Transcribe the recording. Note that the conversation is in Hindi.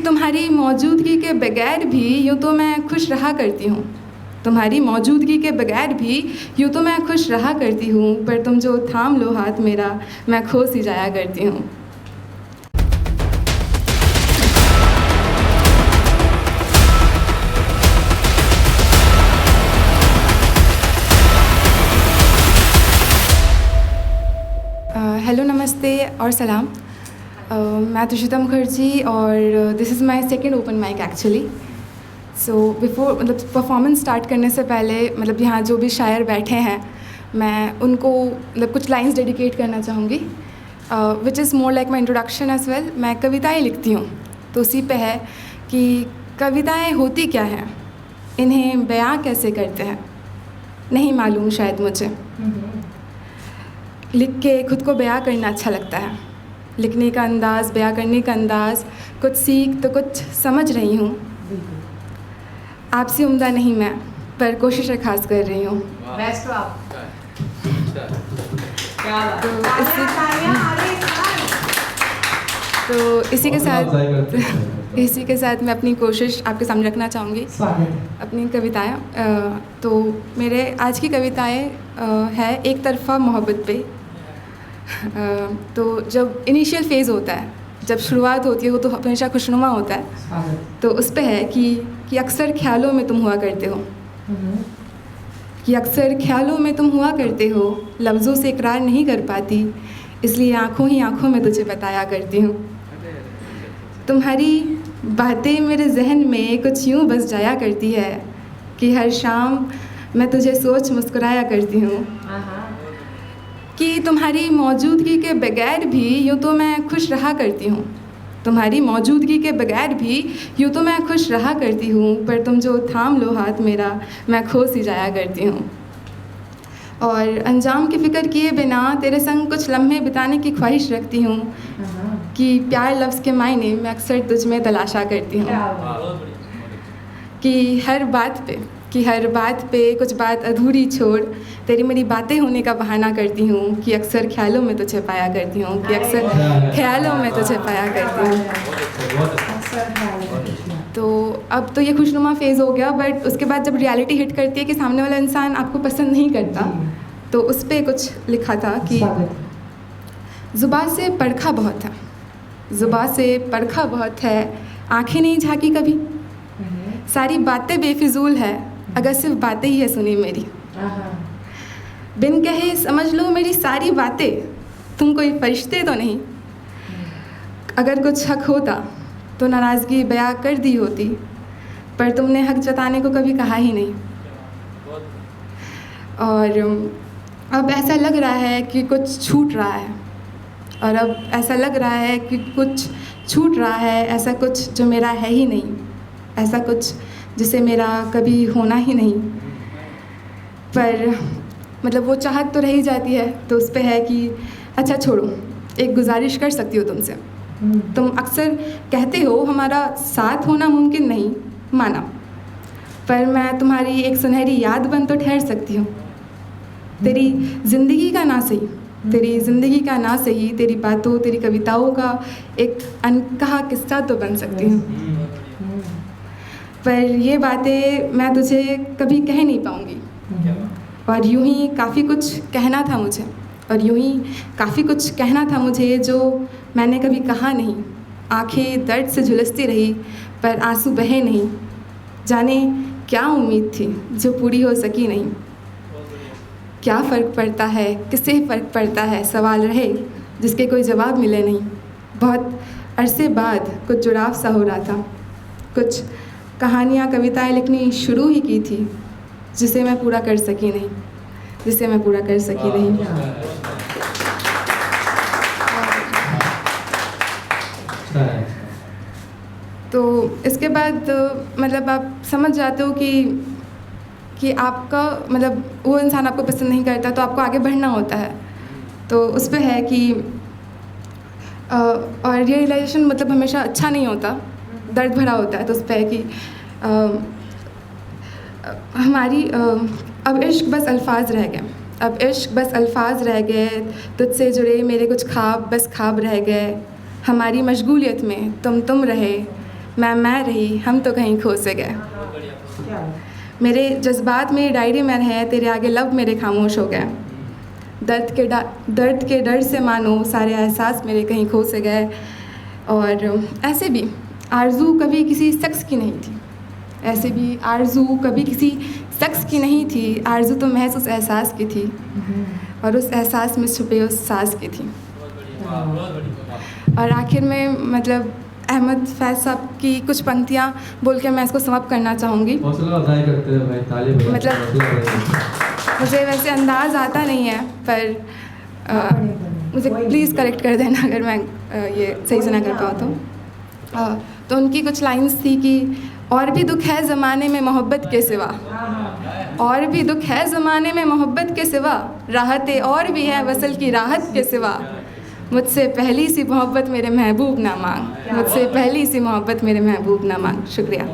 तुम्हारी मौजूदगी के बगैर भी यूँ तो मैं खुश रहा करती हूँ। तुम्हारी मौजूदगी के बगैर भी यूँ तो मैं खुश रहा करती हूँ, पर तुम जो थाम लो हाथ मेरा मैं खो सी जाया करती हूँ। हेलो, नमस्ते और सलाम। मैं तुषिता मुखर्जी और this is my second open mic actually. So before मतलब परफॉर्मेंस स्टार्ट करने से पहले मतलब यहाँ जो भी शायर बैठे हैं मैं उनको मतलब कुछ लाइंस डेडिकेट करना चाहूँगी, which is more like my introduction as well. मैं कविताएँ लिखती हूँ, तो उसी पे है कि कविताएँ होती क्या हैं, इन्हें बयां कैसे करते हैं, नहीं मालूम शायद मुझे। लिख के खुद को बयां करना अच्छा लगता है, लिखने का अंदाज़, बयां करने का अंदाज़, कुछ सीख तो कुछ समझ रही हूँ। आपसे उम्दा नहीं मैं, पर कोशिश खास कर रही हूँ। बेस्ट हो आप। तो इसी के साथ मैं अपनी कोशिश आपके सामने रखना चाहूँगी, अपनी कविताएं। तो मेरे आज की कविताएं है एक तरफ़ा मोहब्बत पे। तो जब इनिशियल फ़ेज़ होता है, जब शुरुआत होती है वो तो हमेशा खुशनुमा होता है। तो उस पे है कि अक्सर ख्यालों में तुम हुआ करते हो, कि अक्सर ख्यालों में तुम हुआ करते हो, लफ्ज़ों से इकरार नहीं कर पाती, इसलिए आँखों ही आँखों में तुझे बताया करती हूँ। तुम्हारी बातें मेरे जहन में कुछ यूँ बस जाया करती है कि हर शाम मैं तुझे सोच मुस्कुराया करती हूँ, कि तुम्हारी मौजूदगी के बगैर भी यूँ तो मैं खुश रहा करती हूँ। तुम्हारी मौजूदगी के बगैर भी यूँ तो मैं खुश रहा करती हूँ, पर तुम जो थाम लो हाथ मेरा मैं खो सी जाया करती हूँ। और अंजाम की फ़िक्र किए बिना तेरे संग कुछ लम्हे बिताने की ख्वाहिश रखती हूँ, कि प्यार लफ्ज़ के मायने मैं अक्सर तुझ में तलाशा करती हूँ। कि हर बात पे कुछ बात अधूरी छोड़ तेरी मेरी बातें होने का बहाना करती हूँ, कि अक्सर ख्यालों में तुझे पाया करती हूँ, कि अक्सर ख्यालों में तुझे पाया करती हूँ। तो अब तो ये खुशनुमा फ़ेज़ हो गया, बट उसके बाद जब रियलिटी हिट करती है कि सामने वाला इंसान आपको पसंद नहीं करता, तो उस पर कुछ लिखा था कि ज़ुबान से परखा बहुत है, ज़ुबान से परखा बहुत है, आँखें नहीं झांकी कभी, सारी बातें बेफिजूल है, अगर सिर्फ बातें ही है सुनी मेरी, बिन कहे समझ लो मेरी सारी बातें, तुम कोई फरिश्ते तो नहीं, अगर कुछ हक होता तो नाराज़गी बयां कर दी होती, पर तुमने हक जताने को कभी कहा ही नहीं। और अब ऐसा लग रहा है कि कुछ छूट रहा है, और अब ऐसा लग रहा है कि कुछ छूट रहा है, ऐसा कुछ जो मेरा है ही नहीं, ऐसा कुछ जिसे मेरा कभी होना ही नहीं। पर मतलब वो चाहत तो रह ही जाती है, तो उस पे है कि अच्छा छोड़ो, एक गुजारिश कर सकती हो तुमसे। तुम अक्सर कहते हो हमारा साथ होना मुमकिन नहीं, माना, पर मैं तुम्हारी एक सुनहरी याद बन तो ठहर सकती हूँ। तेरी ज़िंदगी का ना सही, तेरी ज़िंदगी का ना सही, तेरी बातों, तेरी कविताओं का एक अनकहा किस्सा तो बन सकती हूँ। पर ये बातें मैं तुझे कभी कह नहीं पाऊँगी, और यूं ही काफ़ी कुछ कहना था मुझे, और यूं ही काफ़ी कुछ कहना था मुझे जो मैंने कभी कहा नहीं। आंखें दर्द से झुलसती रही पर आंसू बहे नहीं, जाने क्या उम्मीद थी जो पूरी हो सकी नहीं। क्या फ़र्क पड़ता है, किससे फ़र्क पड़ता है, सवाल रहे जिसके कोई जवाब मिले नहीं। बहुत अरसे बाद कुछ जुड़ाव सा हो रहा था, कुछ कहानियाँ कविताएं लिखनी शुरू ही की थी, जिसे मैं पूरा कर सकी नहीं। तो इसके बाद मतलब आप समझ जाते हो कि आपका मतलब वो इंसान आपको पसंद नहीं करता, तो आपको आगे बढ़ना होता है। तो उस पे है कि और ये रियलाइजेशन मतलब हमेशा अच्छा नहीं होता, दर्द भरा होता है। तो उस पे है कि हमारी अब इश्क बस अल्फाज रह गए, अब इश्क बस अल्फाज रह गए, तुझसे जुड़े मेरे कुछ ख्वाब बस ख्वाब रह गए। हमारी मशगूलियत में तुम रहे, मैं रही, हम तो कहीं खो से गए। मेरे जज्बात मेरी डायरी में रहे, तेरे आगे लब मेरे खामोश हो गए। दर्द के डर से मानो सारे एहसास मेरे कहीं खो से गए। और ऐसे भी आरज़ू कभी किसी शख्स की नहीं थी, ऐसे भी आरज़ू कभी किसी शख्स की नहीं थी। आरज़ू तो महज उस एहसास की थी, और उस एहसास में छुपे उस सांस की थी। और आखिर में मतलब अहमद फैज़ साहब की कुछ पंक्तियाँ बोल के मैं इसको समाप्त करना चाहूँगी। मतलब मुझे वैसे अंदाज़ आता नहीं है, पर मुझे प्लीज़ करेक्ट कर देना अगर मैं ये सही से ना कर पाऊँ तो उनकी कुछ लाइन्स थी कि और भी दुख है ज़माने में मोहब्बत के सिवा, और भी दुख है ज़माने में मोहब्बत के सिवा, राहतें और भी है वसल की राहत के सिवा, मुझसे पहली सी मोहब्बत मेरे महबूब ना मांग, मुझसे पहली सी मोहब्बत मेरे महबूब ना मांग। शुक्रिया।